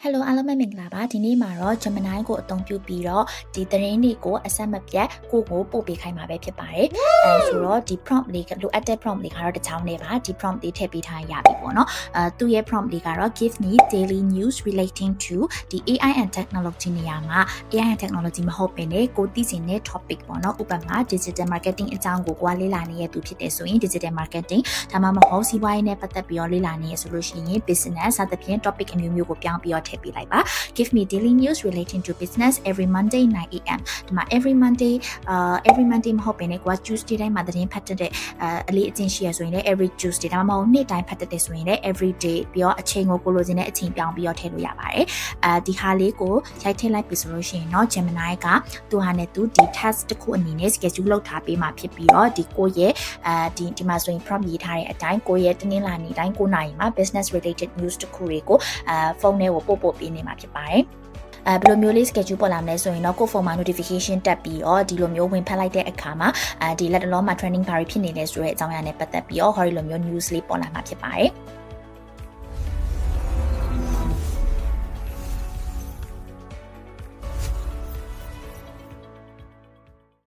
Hello အားလုံးပဲမင်္ဂလာပါဒီနေ့မှာတော့ Gemini ကိုအသုံးပြုပြီးတော့ဒီသတင်းတွေကိုအဆက်မပြတ်ကိုပို့ပေးခိုင်းမှာပဲဖြစ်ပါတယ်ဆိုတော့ဒီ prompt လေးလိုအပ်တဲ့ prompt လေးကတော့တစ်ချောင်းနဲ့ပါဒီ prompt လေးထည့်ပေးထားရပြီပေါ့နော်သူ့ရဲ့ prompt လေးကတော့ give me daily news relating to ဒီ AI and technology နေရာမှာ AI and technology မဟုတ်ဘဲနဲ့ကိုသိစင်တဲ့ topic ပေါ့နော်ဥပမာ digital marketing အကြောင်းကိုလေ့လာနေရသူဖြစ်တယ်ဆိုရင် digital marketing ဒါမှမဟုတ်စီးပွားရေးနဲ့ပတ်သက်ပြီးတော့လေ့လာနေရဆိုလို့ရှိရင် business စသဖြင့် topic အမျိုးမျိုးကိုပြောင်းပြီးတော့ထည့်ပေးလိုက်ပါ give me daily news relating to business every Monday 9 am ဒီမှာ every Monday မဟုတ်ဘဲနဲ့ကိုက Tuesday တိုင်းမှာသတင်းဖတ်တဲ့အလေးအကျင့်ရှိရဆိုရင်လည်း every Tuesday ဒါမှမဟုတ်နေ့တိုင်းဖတ်တဲ့ဆိုရင်လည်း every day ပြီးတော့အချိန်ကိုလိုချင်တဲ့အချိန်ပြောင်းပြီးတော့ထည့်လို့ရပါတယ်ဒီဟာလေးကိုရိုက်ထည့်လိုက်ပြီဆိုလို့ရှိရင်เนาะ Gemini ကသူဟာနဲ့သူဒီ task တစ်ခုအနေနဲ့ schedule လုပ်ထားပေးမှာဖြစ်ပြီးတော့ဒီကိုရဲ့ဒီမှာဆိုရင် prompt ရေးထားတဲ့အတိုင်းကိုရဲ့တင်းလာနေတိုင်း9နာရီမှာ business related news တစ်ခုတွေကိုဖုန်းထဲကိုပို့ပေးနေမှာဖြစ်ပါတယ်ဘယ်လိုမျိုးလေး schedule ပေါ်လာမလဲဆိုရင်တော့ကိုယ့်ဖုန်းမှာ notification တက်ပြီးတော့ဒီလိုမျိုးဝင်ဖတ်လိုက်တဲ့အခါမှာဒီလက်တလုံးမှာ trending ဘာတွေဖြစ်နေလဲဆိုတဲ့အကြောင်းအရာနဲ့ပတ်သက်ပြီးတော့ဟောဒီလိုမျိုး news လေးပေါ်လာမှာဖြစ်ပါတယ်